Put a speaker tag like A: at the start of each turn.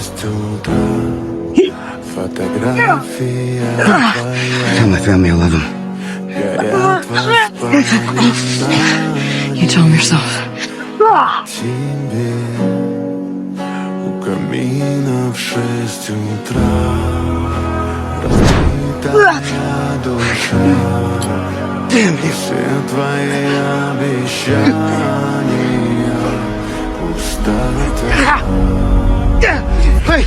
A: 6 утра. Фотография твоя.
B: Tell my family I love them.
A: Горят воспоминания.
C: You tell him yourself.
A: Тебе у камина в 6 утра. Разбитая душа. Все твои обещания. Пустота.
B: Hey!